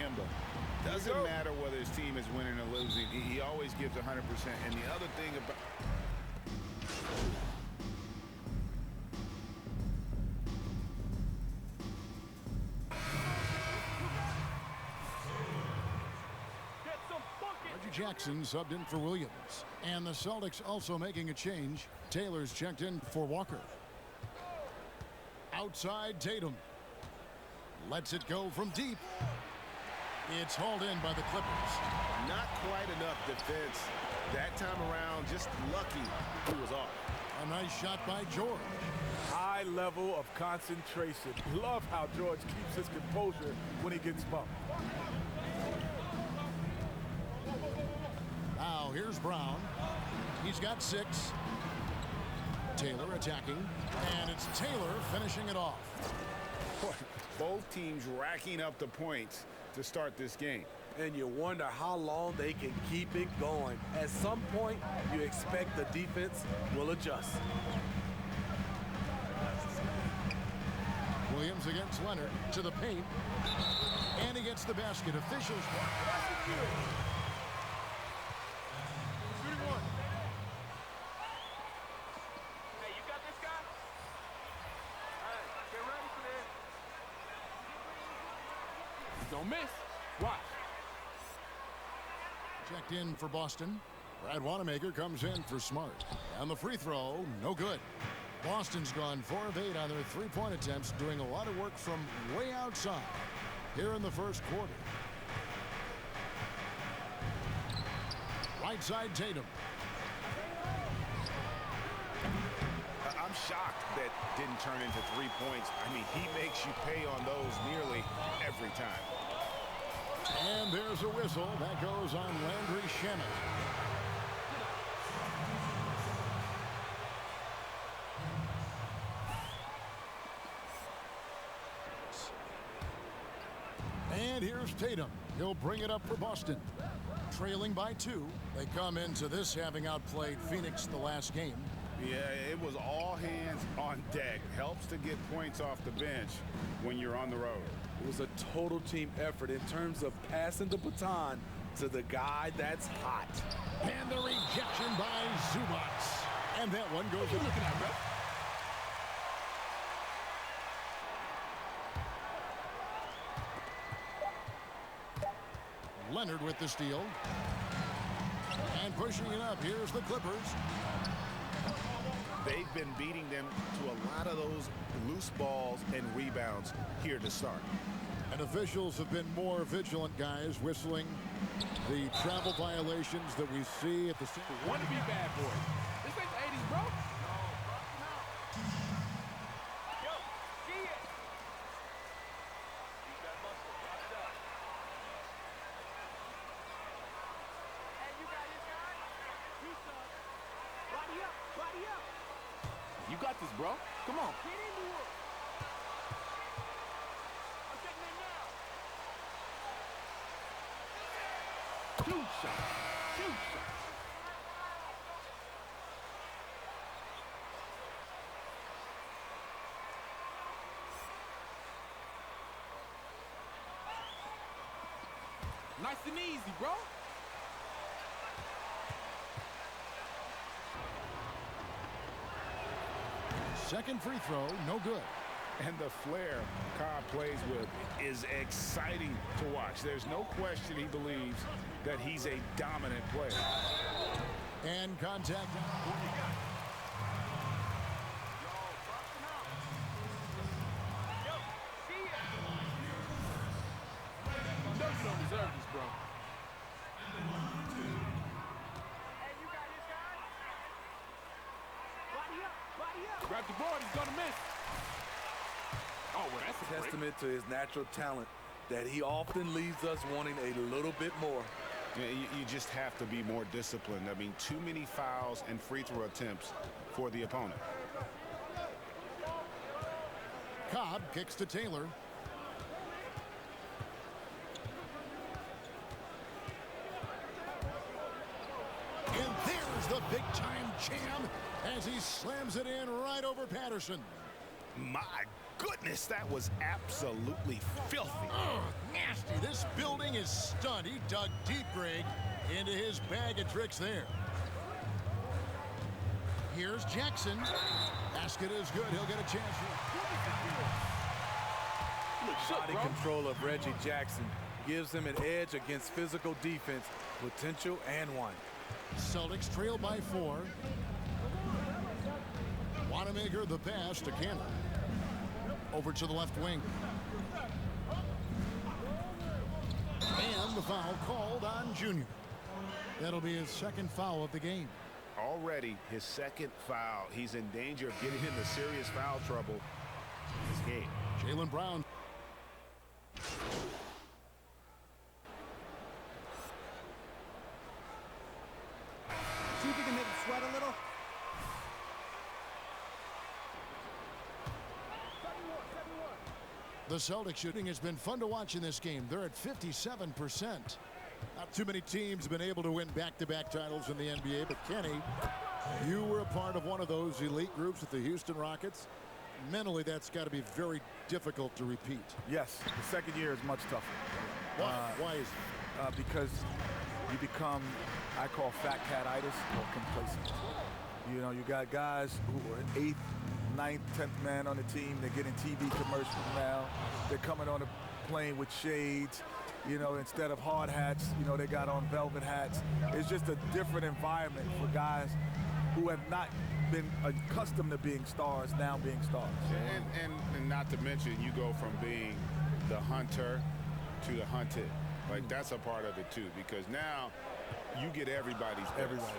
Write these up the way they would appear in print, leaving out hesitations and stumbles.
Kemba. Doesn't matter whether his team is winning or losing. He always gives 100%. And the other thing about... Reggie Jackson subbed in for Williams. And the Celtics also making a change. Taylor's checked in for Walker. Outside Tatum. Lets it go from deep. It's hauled in by the Clippers. Not quite enough defense. That time around, just lucky he was off. A nice shot by George. High level of concentration. Love how George keeps his composure when he gets bumped. Now here's Brown. He's got 6. Taylor attacking. And it's Taylor finishing it off. Both teams racking up the points to start this game. And you wonder how long they can keep it going. At some point, you expect the defense will adjust. Williams against Leonard to the paint. And he gets the basket. Officials. Shooting one. Hey, you got this guy? All right, get ready for this. Don't miss. Watch. Checked in for Boston. Brad Wanamaker comes in for Smart. And the free throw, no good. Boston's gone 4 of 8 on their three-point attempts, doing a lot of work from way outside here in the first quarter. Right side Tatum. I'm shocked that didn't turn into 3 points. I mean, he makes you pay on those nearly every time. And there's a whistle. That goes on Landry Shamet. And here's Tatum. He'll bring it up for Boston. Trailing by 2. They come into this having outplayed Phoenix the last game. Yeah, it was all hands on deck. Helps to get points off the bench when you're on the road. It was a total team effort in terms of passing the baton to the guy that's hot. And the rejection by Zubac. And that one goes in. Looking at it. Leonard with the steal. And pushing it up. Here's the Clippers. They've been beating them to a lot of those loose balls and rebounds here to start. And officials have been more vigilant, guys, whistling the travel violations that we see at the... Want to be bad boy. This ain't the 80s, bro. Yo, see it. Use that muscle. Drop it up. Hey, you got this guy? You son. Body up. Body up. You got this, bro. Come on. Get into it. I'm taking it now. Two shots. Two shots. Nice and easy, bro. Second free throw, no good. And the flair Cobb plays with is exciting to watch. There's no question he believes that he's a dominant player. And contact. No, you don't deserve this, bro. Hey, you got this guy? Body up, body up. Grab the board, he's gonna miss. Oh, well, that's a Testament to his natural talent that he often leaves us wanting a little bit more. Yeah, you just have to be more disciplined. I mean, too many fouls and free throw attempts for the opponent. Cobb kicks to Taylor. And there's the big-time jam as he slams it in right over Patterson. My goodness, that was absolutely filthy. Oh, nasty. This building is stunned. He dug deep, Greg, into his bag of tricks there. Here's Jackson. Basket is good. He'll get a chance. Body control of Reggie Jackson gives him an edge against physical defense, potential and one. Celtics trail by 4. Wanamaker the pass to Campbell. Over to the left wing. And the foul called on Junior. That'll be his second foul of the game. Already his second foul. He's in danger of getting into serious foul trouble in this game. Jaylen Brown. See if you can make him sweat a little. The Celtics shooting has been fun to watch in this game. They're at 57%. Not too many teams have been able to win back-to-back titles in the NBA, but Kenny, you were a part of one of those elite groups with the Houston Rockets. Mentally, that's got to be very difficult to repeat. Yes, the second year is much tougher. Why is it? Because you become, I call fat cat-itis or complacent. You know, you got guys who are 8th, 9th, 10th man on the team. They're getting TV commercials now. They're coming on the plane with shades. You know, instead of hard hats, you know, they got on velvet hats. It's just a different environment for guys who have not been accustomed to being stars, now being stars. And not to mention, you go from being the hunter to the hunted. Like, that's a part of it, too, because now you get everybody's best. Everybody.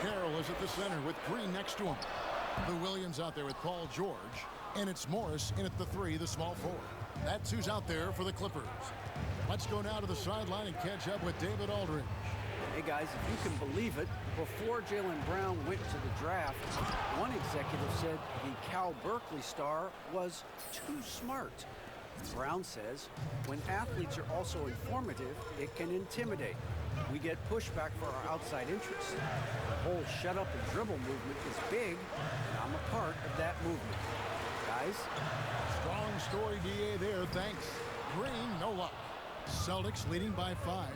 Carroll is at the center with Green next to him. The Williams out there with Paul George. And it's Morris in at the 3, the small forward. That's who's out there for the Clippers. Let's go now to the sideline and catch up with David Aldridge. Hey guys, if you can believe it, before Jaylen Brown went to the draft, one executive said the Cal Berkeley star was too smart. Brown says, when athletes are also informative, it can intimidate. We get pushback for our outside interests. The whole shut up and dribble movement is big, and I'm a part of that movement. Guys? Strong story, DA there, thanks. Green, no luck. Celtics leading by 5.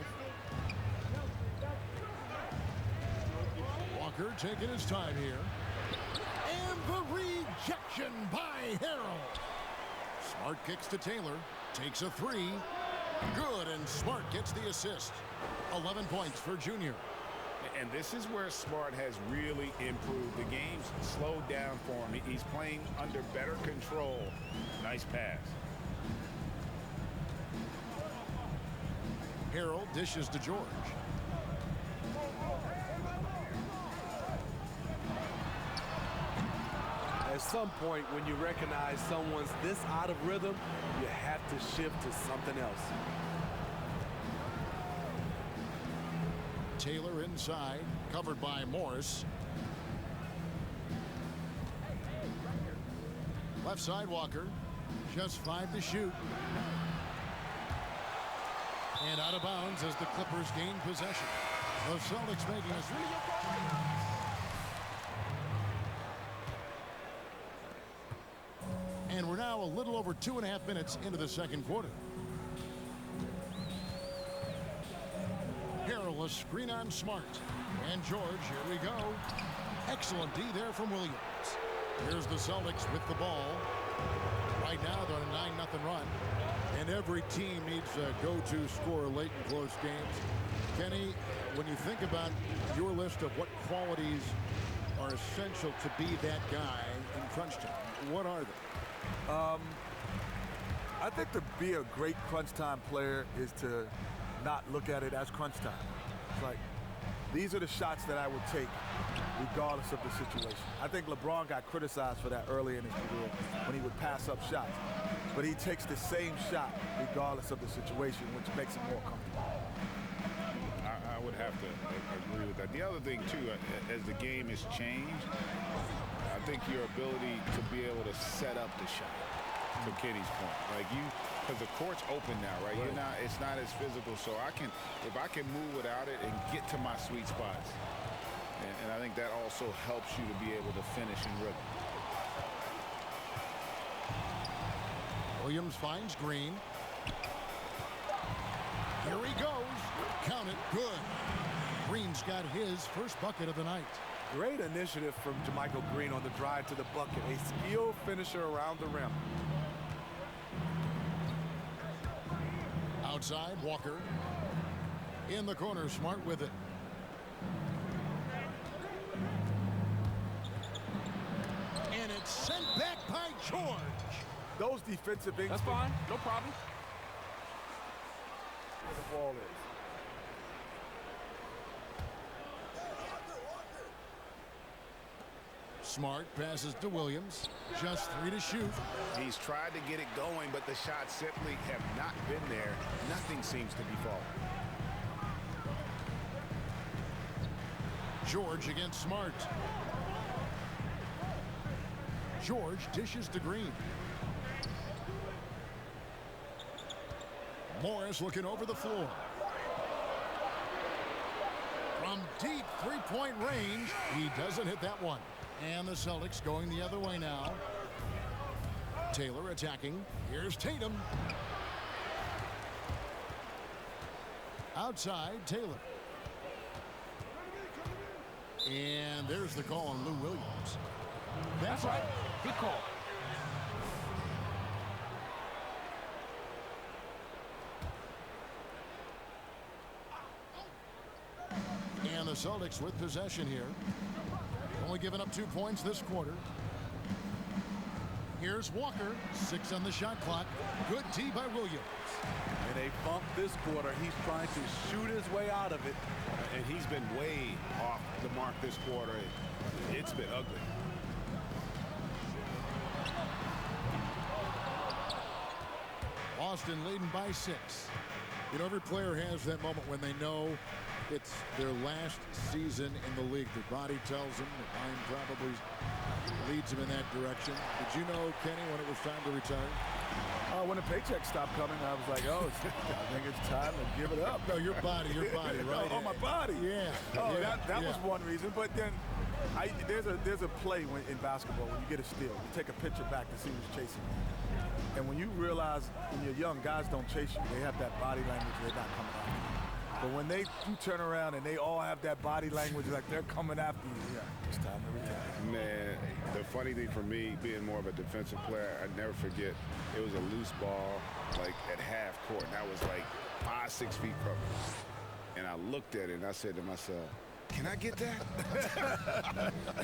Walker taking his time here. And the rejection by Harrell. Smart kicks to Taylor. Takes a 3. Good, and Smart gets the assist. 11 points for Junior. And this is where Smart has really improved. The game's slowed down for him. He's playing under better control. Nice pass. Harrell dishes to George. At some point, when you recognize someone's this out of rhythm, you have to shift to something else. Taylor inside, covered by Morris. Left side, Walker. Just 5 to shoot. And out of bounds as the Clippers gain possession. The Celtics making a swing. And we're now a little over 2.5 minutes into the second quarter. Harrell, a screen on Smart. And George, here we go. Excellent D there from Williams. Here's the Celtics with the ball. Right now they're on a 9-0 run. And every team needs a go-to scorer late in close games. Kenny, when you think about your list of what qualities are essential to be that guy in crunch time, what are they? I think to be a great crunch time player is to not look at it as crunch time. It's like, these are the shots that I would take regardless of the situation. I think LeBron got criticized for that early in his career when he would pass up shots. But he takes the same shot regardless of the situation, which makes him more comfortable. I would have to agree with that. The other thing, too, as the game has changed, I think your ability to be able to set up the shot, to Kenny's point. Like because the court's open now, right? It's not as physical, so if I can move without it and get to my sweet spots, and I think that also helps you to be able to finish in rhythm. Williams finds Green. Good. Green's got his first bucket of the night. Great initiative from JaMychal Green on the drive to the bucket. A skilled finisher around the rim. Outside, Walker. In the corner, Smart with it. And it's sent back by George. Those defensive That's instincts. fine. No problem. Where the ball is. Smart passes to Williams. Just 3 to shoot. He's tried to get it going, but the shots simply have not been there. Nothing seems to be falling. George against Smart. George dishes to Green. Morris looking over the floor. From deep three-point range, he doesn't hit that one. And the Celtics going the other way now. Taylor attacking. Here's Tatum. Outside, Taylor. And there's the call on Lou Williams. That's right. Good call. And the Celtics with possession here. Only giving up 2 points this quarter. Here's Walker. 6 on the shot clock. Good D by Williams. And they bumped this quarter. He's trying to shoot his way out of it. And he's been way off the mark this quarter. It's been ugly. Boston leading by 6. You know, every player has that moment when they know it's their last season in the league. Their body tells them, the mind probably leads them in that direction. Did you know, Kenny, when it was time to retire? When the paycheck stopped coming, I was like, oh, I think it's time to give it up. No, your body, right? Oh, my body. Yeah. Oh, yeah, that yeah. was one reason. But then there's a play in basketball when you get a steal. You take a picture back to see who's chasing you. And when you realize when you're young, guys don't chase you. They have that body language. They're not coming after you. But when they do turn around and they all have that body language like they're coming after you, yeah, it's time to retire. Man, the funny thing for me, being more of a defensive player, I never forget, it was a loose ball, like at half court, and I was like 5-6 feet from it. And I looked at it and I said to myself, can I get that?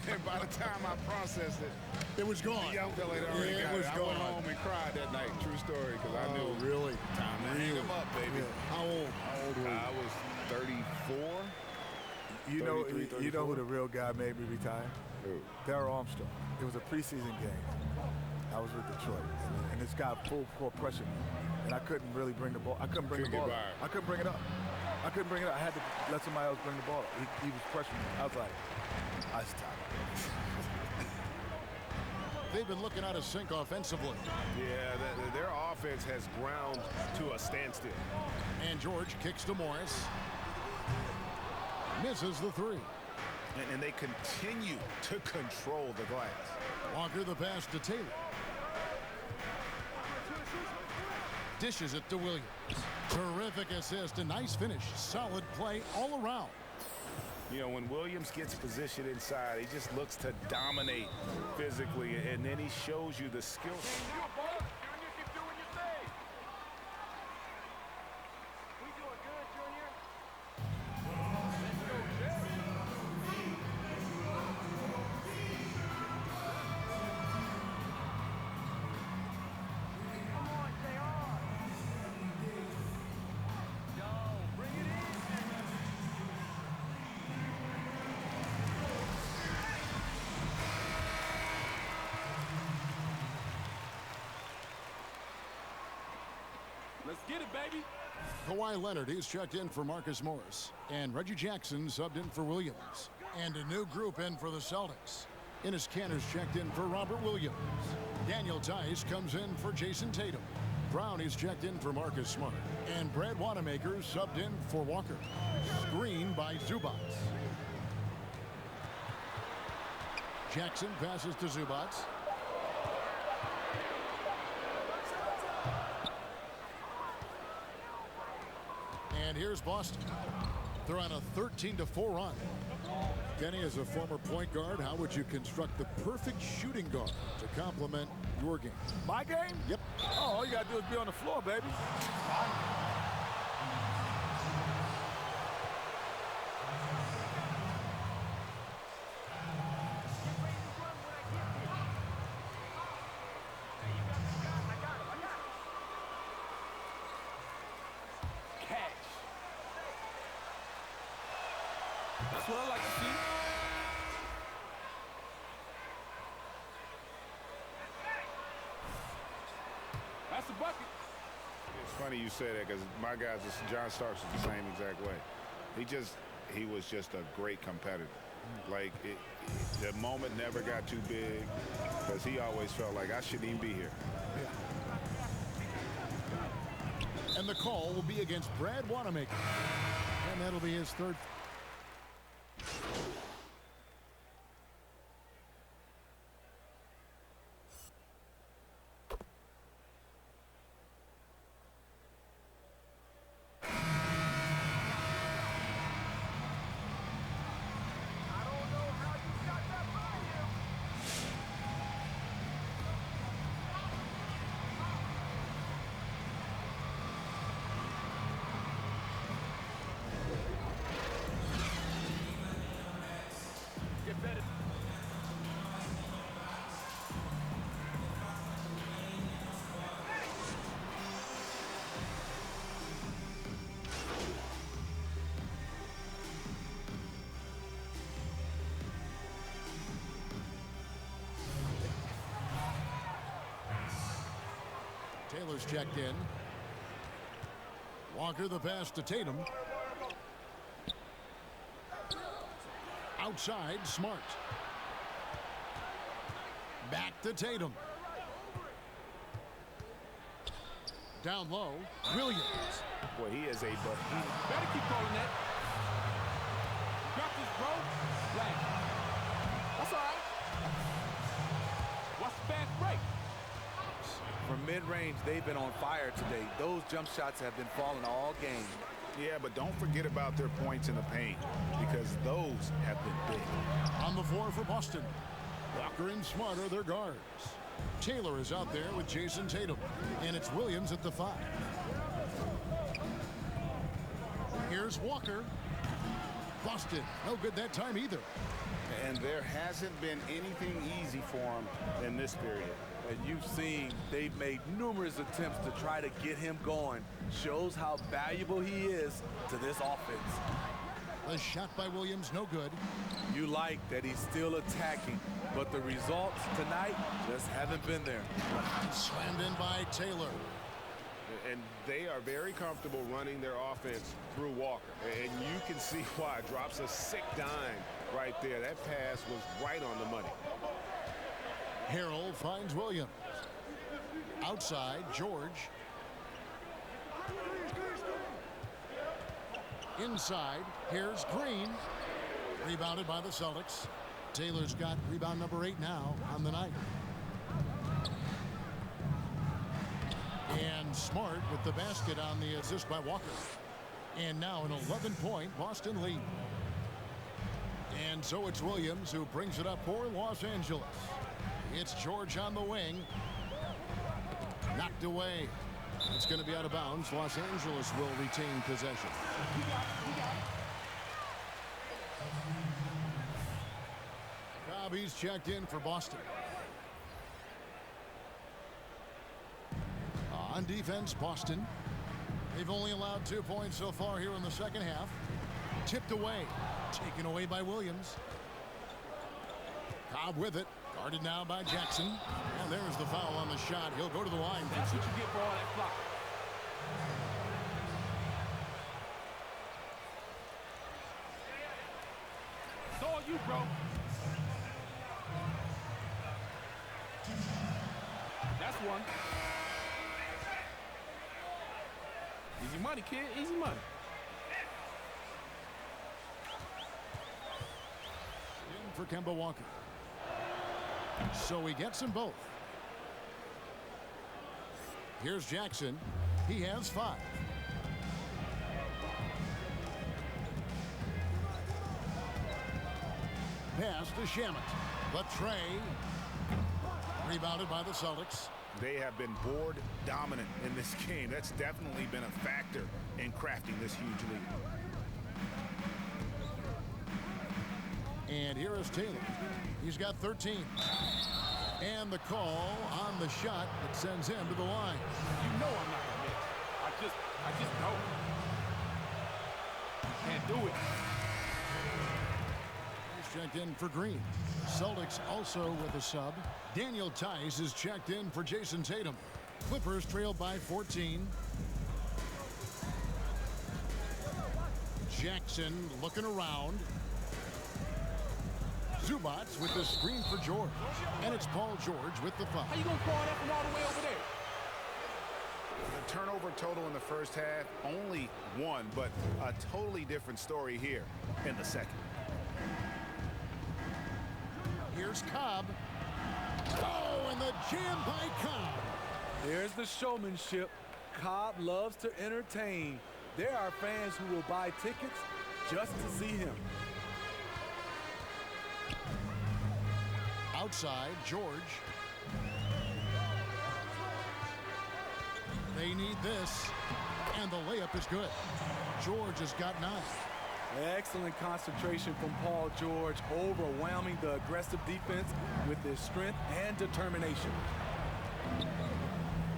And by the time I processed it, It was gone. the young fella had already got it was it. I gone. went home and cried that night, true story, because I knew Really? time to hang him up, baby. How old? How old were you? I was 34. You know 33, who the real guy made me retire? Who? Darryl Armstrong. It was a preseason game. I was with Detroit, and this guy full court pressured me, and I couldn't really bring the ball. I couldn't bring the Couldn't ball get up. by. I couldn't bring it up. I couldn't bring it up. I had to let somebody else bring the ball up. He was pressuring me. I was like, it's time. They've been looking out of sync offensively. Yeah, their offense has ground to a standstill. And George kicks to Morris. Misses the 3. And they continue to control the glass. Walker the pass to Taylor. Dishes it to Williams. Terrific assist, a nice finish. Solid play all around. You know, when Williams gets positioned inside, he just looks to dominate physically, and then he shows you the skill. Let's get it, baby. Kawhi Leonard is checked in for Marcus Morris. And Reggie Jackson subbed in for Williams. And a new group in for the Celtics. Enes Kanter's checked in for Robert Williams. Daniel Tice comes in for Jason Tatum. Brown is checked in for Marcus Smart. And Brad Wanamaker subbed in for Walker. Screen by Zubats. Jackson passes to Zubats. And here's Boston. They're on a 13-4 run. Kenny, as a former point guard, how would you construct the perfect shooting guard to complement your game? My game? Yep. Oh, all you got to do is be on the floor, baby. That's what I like to see. That's a bucket. It's funny you say that because my guys, John Starks is the same exact way. He was just a great competitor. Like, the moment never got too big because he always felt like I shouldn't even be here. And the call will be against Brad Wanamaker. And that'll be his third. Taylor's checked in. Walker the pass to Tatum. Outside, Smart. Back to Tatum. Down low, Williams. Boy, he is a bucket. Better keep calling that. Got this, bro. Flag. That's all right. What's the fast break? From mid-range, they've been on fire today. Those jump shots have been falling all game. Yeah, but don't forget about their points in the paint because those have been big. On the floor for Boston. Walker and Smart are their guards. Taylor is out there with Jason Tatum. And it's Williams at the 5. Here's Walker. Boston, no good that time either. And there hasn't been anything easy for him in this period. And you've seen they've made numerous attempts to try to get him going. Shows how valuable he is to this offense. The shot by Williams, no good. You like that he's still attacking, but the results tonight just haven't been there. Slammed in by Taylor. And they are very comfortable running their offense through Walker. And you can see why. Drops a sick dime right there. That pass was right on the money. Harrell finds Williams. Outside, George. Inside, here's Green. Rebounded by the Celtics. Taylor's got rebound number 8 now on the night. And Smart with the basket on the assist by Walker. And now an 11-point Boston lead. And so it's Williams who brings it up for Los Angeles. It's George on the wing. Knocked away. It's going to be out of bounds. Los Angeles will retain possession. Cobb's checked in for Boston. On defense, Boston. They've only allowed 2 points so far here in the second half. Tipped away. Taken away by Williams. Cobb with it. Guarded now by Jackson. And there's the foul on the shot. He'll go to the line. That's what you get for all that clock. It's all you, bro. That's one. Easy money, kid. Easy money. In for Kemba Walker. So he gets them both. Here's Jackson. He has 5. pass to Shamet. The tray. Rebounded by the Celtics. They have been board dominant in this game. That's definitely been a factor in crafting this huge lead. And here is Taylor. He's got 13. And the call on the shot that sends him to the line. You know I'm not gonna miss. I just know. Can't do it. He's checked in for Green. Celtics also with a sub. Daniel Tice is checked in for Jason Tatum. Clippers trail by 14. Jackson looking around. Zubac with the screen for George. And it's Paul George with the foul. How you gonna call that from all the way over there? The turnover total in the first half, only 1, but a totally different story here in the second. Here's Cobb. Oh, and the jam by Cobb. There's the showmanship. Cobb loves to entertain. There are fans who will buy tickets just to see him. Outside, George. They need this, and the layup is good. George has got 9. Excellent concentration from Paul George, overwhelming the aggressive defense with his strength and determination.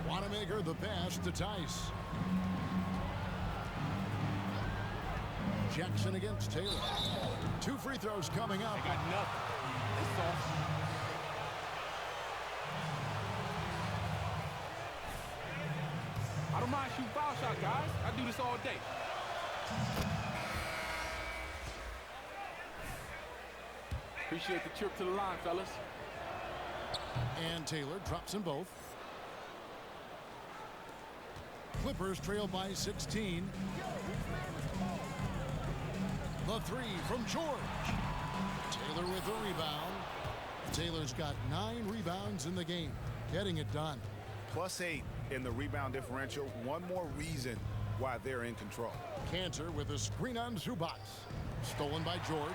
Wanamaker the pass to Tice. Jackson against Taylor. 2 free throws coming up. They got nothing. It's soft. I don't mind shooting foul shot, guys. I do this all day. Appreciate the trip to the line, fellas. And Taylor drops them both. Clippers trail by 16. The 3 from George. Taylor with the rebound. Taylor's got 9 rebounds in the game, getting it done. +8 in the rebound differential. One more reason why they're in control. Cantor with a screen on Zubac. Stolen by George.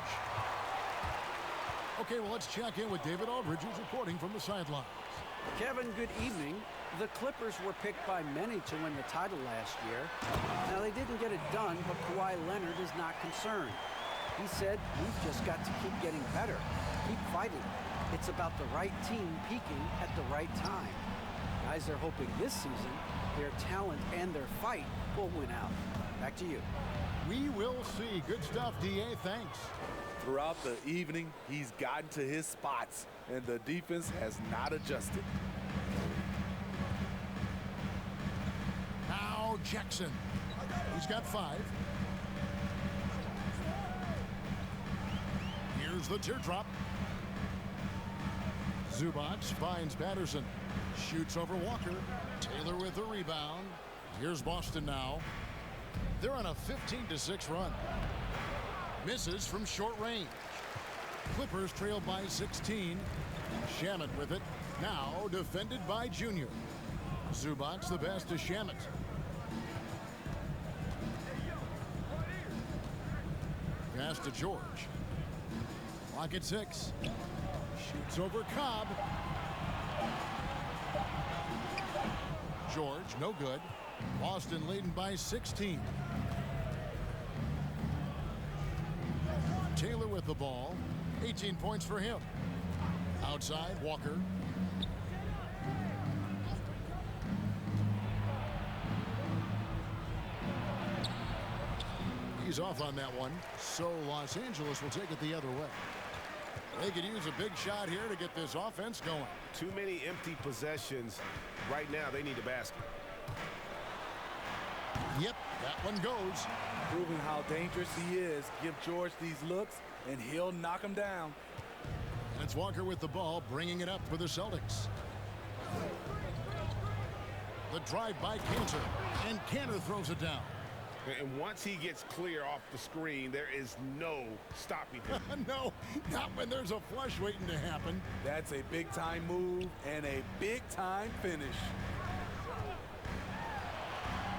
Okay, well, let's check in with David Aldridge, who's reporting from the sidelines. Kevin, good evening. The Clippers were picked by many to win the title last year. Now, they didn't get it done, but Kawhi Leonard is not concerned. He said, we've just got to keep getting better, keep fighting. It's about the right team peaking at the right time. Guys are hoping this season their talent and their fight will win out. Back to you. We will see. Good stuff, D.A. Thanks. Throughout the evening, he's gotten to his spots, and the defense has not adjusted. Now Jackson. He's got 5. Here's the teardrop. Zubac finds Patterson. Shoots over Walker. Taylor with the rebound. Here's Boston now. They're on a 15-6 run. Misses from short range. Clippers trail by 16. Shamet with it. Now defended by Junior. Zubac the pass to Shamet. Pass to George. Clock at 6. Shoots over Cobb. George, no good. Boston leading by 16. Taylor with the ball. 18 points for him. Outside, Walker. He's off on that one. So Los Angeles will take it the other way. They could use a big shot here to get this offense going. Too many empty possessions. Right now, they need a basket. Yep, that one goes. Proving how dangerous he is. Give George these looks, and he'll knock him down. And it's Walker with the ball, bringing it up for the Celtics. The drive by Cantor, and Cantor throws it down. And once he gets clear off the screen, there is no stopping him. No, not when there's a flush waiting to happen. That's a big-time move and a big-time finish.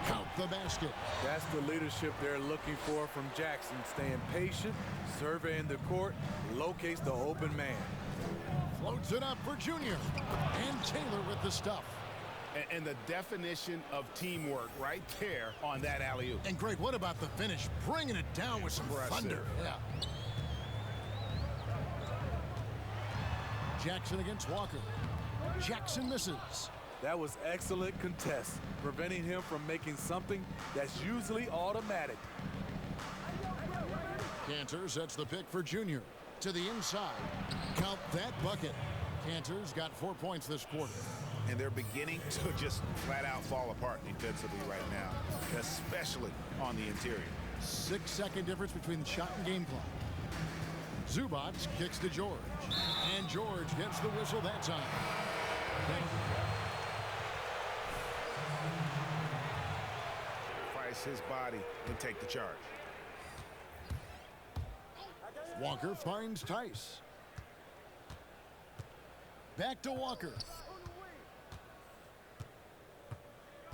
Count the basket. That's the leadership they're looking for from Jackson. Staying patient, surveying the court, locates the open man. Floats it up for Junior. And Taylor with the stuff. And the definition of teamwork right there on that alley-oop. And Greg, what about the finish? Bringing it down with some Impressive. thunder. Yeah. Jackson against Walker. Jackson misses. That was excellent contest, preventing him from making something that's usually automatic. Cantor sets the pick for Junior. To the inside. Count that bucket. Cantor's got 4 points this quarter. And they're beginning to just flat out fall apart defensively right now, especially on the interior. 6-second difference between the shot and game clock. Zubac kicks to George. And George gets the whistle that time. Sacrifice his body and take the charge. Walker finds Tice. Back to Walker.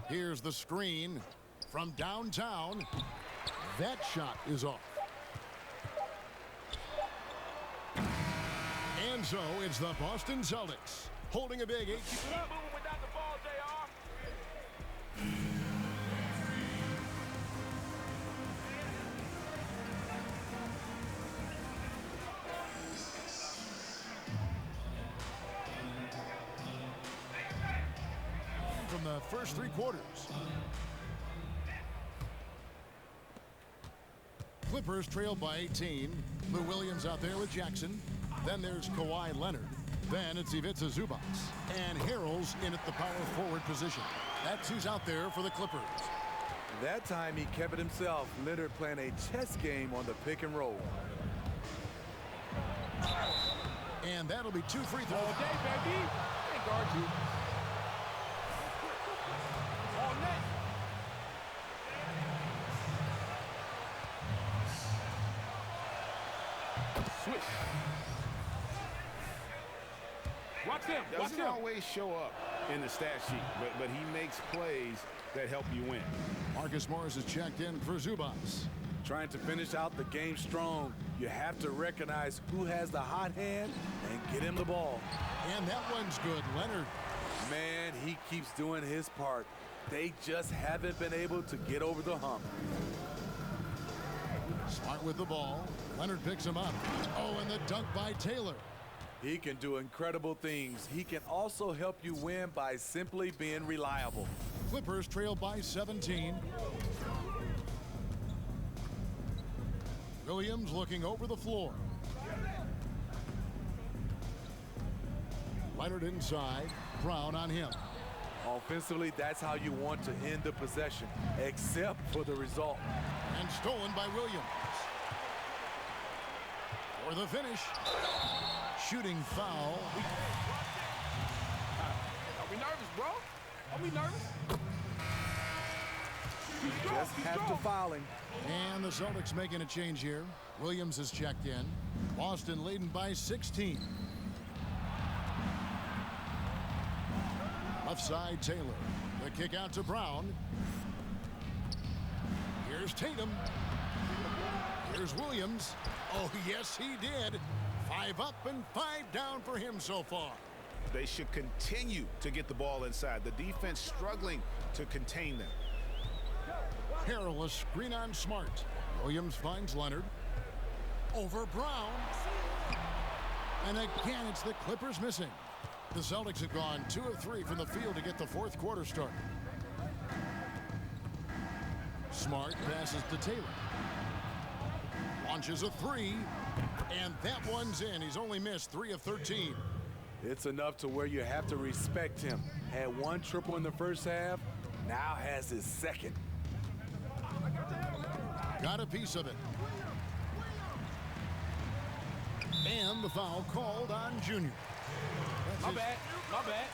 Here's the screen from downtown. That shot is off. And so it's the Boston Celtics holding a big 8. From the first 3 quarters. Clippers trail by 18. Lou Williams out there with Jackson. Then there's Kawhi Leonard. Then it's Ivica Zubac. And Harrell's in at the power forward position. That's who's out there for the Clippers. That time he kept it himself. Leonard playing a chess game on the pick and roll. And that'll be 2 free throws. All day, baby. Can't guard you. All net. Switch. Watch him. Watch Doesn't him. always show up in the stat sheet, but he makes plays that help you win. Marcus Morris is checked in for Zubac. Trying to finish out the game strong, you have to recognize who has the hot hand and get him the ball. And that one's good. Leonard. Man, he keeps doing his part. They just haven't been able to get over the hump. Smart with the ball. Leonard picks him up. Oh, and the dunk by Taylor. He can do incredible things. He can also help you win by simply being reliable. Clippers trail by 17. Williams looking over the floor. Leonard inside. Brown on him. Offensively, that's how you want to end the possession, except for the result. And stolen by Williams. For the finish. Shooting foul. Are we nervous, bro? Are we nervous? Just have to foul him. And the Celtics making a change here. Williams is checked in. Boston leading by 16. Left side, Taylor. The kick out to Brown. Here's Tatum. Here's Williams. Oh, yes, he did. 5 up and 5 down for him so far. They should continue to get the ball inside. The defense struggling to contain them. Harrell, a screen on Smart. Williams finds Leonard. Over Brown. And again, it's the Clippers missing. The Celtics have gone 2 of 3 from the field to get the 4th quarter started. Smart passes to Taylor. Launches a 3. And that one's in. He's only missed 3 of 13. It's enough to where you have to respect him. Had 1 triple in the first half, now has his 2nd. Got a piece of it. And the foul called on Junior. That's My his- bad. My bad.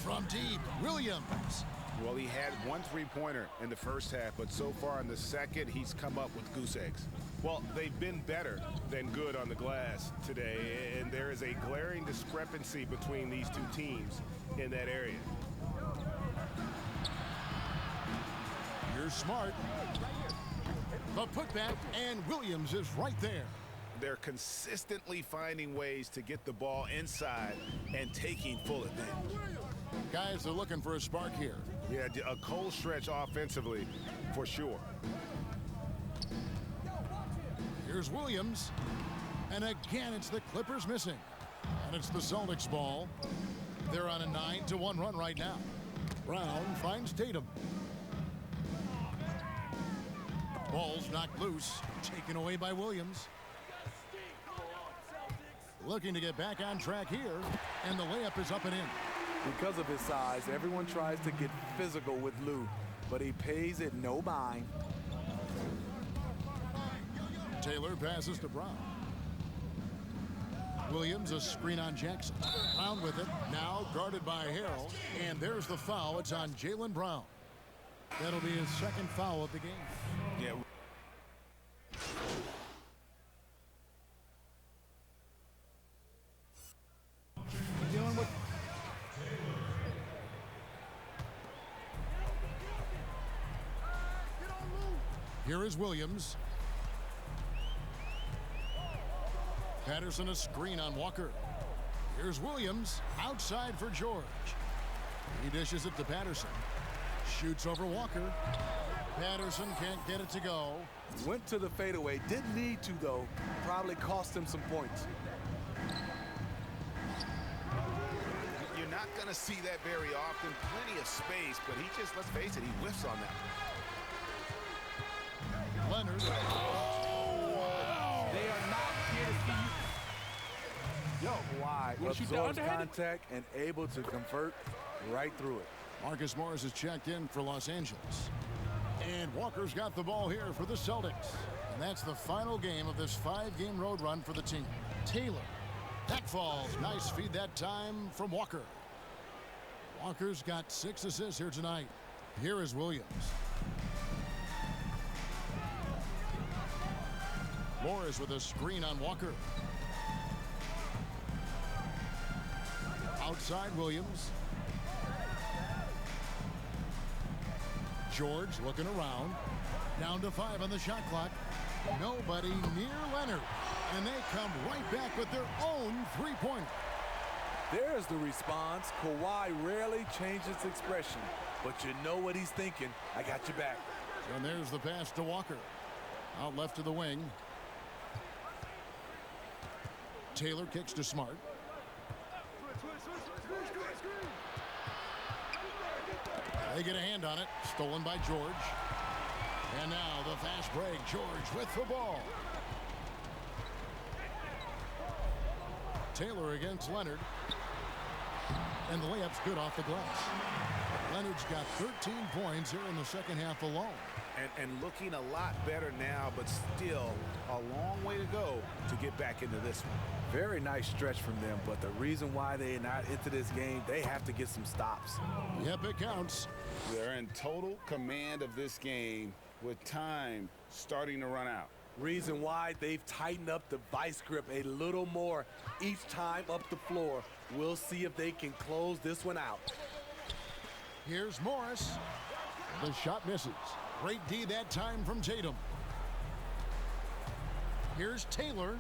From deep, Williams. Well, he had 1 3-pointer in the first half, but so far in the second, he's come up with goose eggs. Well, they've been better than good on the glass today, and there is a glaring discrepancy between these two teams in that area. Here's Smart. The putback, and Williams is right there. They're consistently finding ways to get the ball inside and taking full advantage. Guys are looking for a spark here. Yeah, a cold stretch offensively for sure. Here's Williams. And again, it's the Clippers missing. And it's the Celtics ball. They're on a 9-1 run right now. Brown finds Tatum. Ball's knocked loose, taken away by Williams. Looking to get back on track here, and the layup is up and in. Because of his size, everyone tries to get physical with Lou, but he pays it no mind. Taylor passes to Brown. Williams, a screen on Jackson. Brown with it, now guarded by Harrell, and there's the foul. It's on Jaylen Brown. That'll be his second foul of the game. Yeah. Dealing with Here is Williams. Patterson a screen on Walker. Here's Williams outside for George. He dishes it to Patterson. Shoots over Walker. Patterson can't get it to go. Went to the fadeaway. Didn't need to, though. Probably cost him some points. You're not going to see that very often. Plenty of space, but he just, let's face it, he whiffs on that. Leonard. they are not here to see you. Yo, why? Wanna shoot the Absorbs underhanded? contact and able to convert right through it. Marcus Morris is checked in for Los Angeles. And Walker's got the ball here for the Celtics. And that's the final game of this 5-game road run for the team. Taylor. That falls. Nice feed that time from Walker. Walker's got 6 assists here tonight. Here is Williams. Morris with a screen on Walker. Outside Williams. George looking around. Down to 5 on the shot clock. Nobody near Leonard. And they come right back with their own three-pointer. There's the response. Kawhi rarely changes expression, but you know what he's thinking. I got your back. And there's the pass to Walker. Out left to the wing. Taylor kicks to Smart. They get a hand on it. Stolen by George. And now the fast break. George with the ball. Taylor against Leonard. And the layup's good off the glass. Leonard's got 13 points here in the second half alone. And looking a lot better now, but still a long way to go to get back into this one. Very nice stretch from them, but the reason why they're not into this game, they have to get some stops. Yep, it counts. They're in total command of this game with time starting to run out. Reason why they've tightened up the vice grip a little more each time up the floor. We'll see if they can close this one out. Here's Morris. The shot misses. Great D that time from Tatum. Here's Taylor.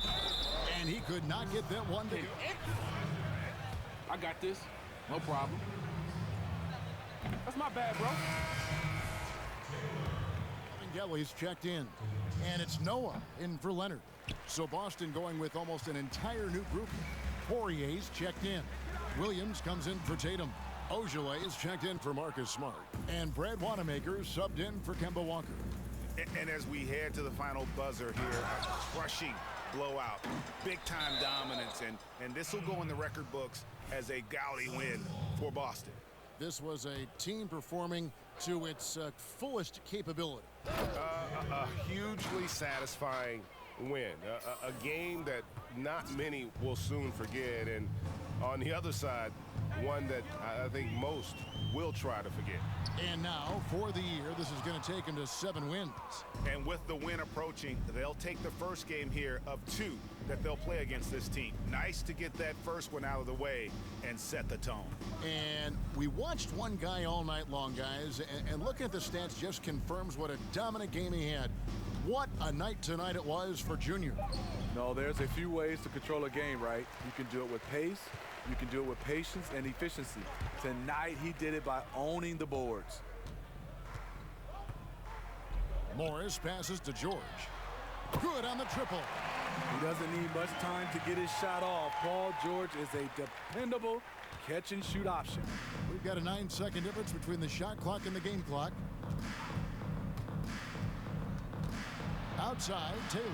And he could not get that one to go. I got this. No problem. That's my bad, bro. Gelly's checked in. And it's Noah in for Leonard. So Boston going with almost an entire new group. Poirier's checked in. Williams comes in for Tatum. Ojale is checked in for Marcus Smart. And Brad Wanamaker subbed in for Kemba Walker. And as we head to the final buzzer here, a crushing blowout, big-time dominance, and this will go in the record books as a gaudy win for Boston. This was a team performing to its fullest capability. A hugely satisfying win. A game that not many will soon forget. And on the other side, one that I think most will try to forget. And now, for the year, this is going to take him to 7 wins. And with the win approaching, they'll take the first game here of 2 that they'll play against this team. Nice to get that first one out of the way and set the tone. And we watched one guy all night long, guys, and looking at the stats just confirms what a dominant game he had. What a night tonight it was for Junior. No, there's a few ways to control a game, right? You can do it with pace, you can do it with patience and efficiency. Tonight, he did it by owning the boards. Morris passes to George. Good on the triple. He doesn't need much time to get his shot off. Paul George is a dependable catch-and-shoot option. We've got a 9-second difference between the shot clock and the game clock. Outside, Taylor.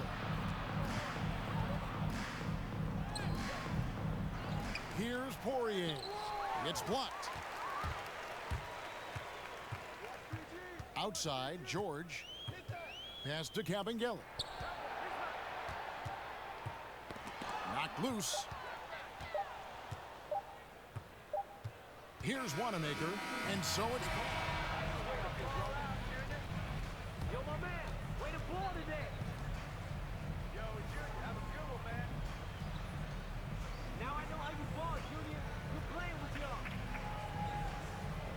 Here's Poirier. It's blocked. Outside, George. Pass to Kabengele. Knocked loose. Here's Wanamaker, and so it's... Yo, my man, way to ball today. Yo, Junior, have a good one, man. Now I know how you ball, Junior. Good playing with y'all.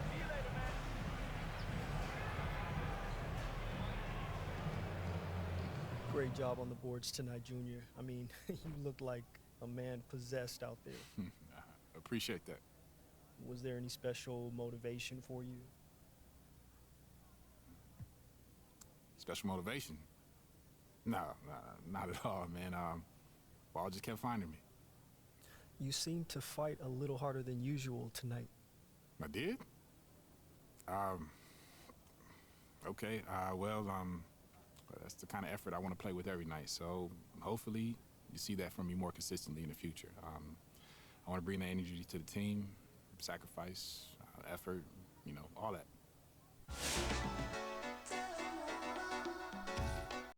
See you later, man. Great job on the boards tonight, Junior. I mean, you looked like a man possessed out there. Appreciate that. Was there any special motivation for you? Special motivation? No, not at all, man. Ball just kept finding me. You seemed to fight a little harder than usual tonight. I did? Okay, well, that's the kind of effort I want to play with every night. So hopefully you see that from me more consistently in the future. I want to bring that energy to the team, sacrifice, effort, all that.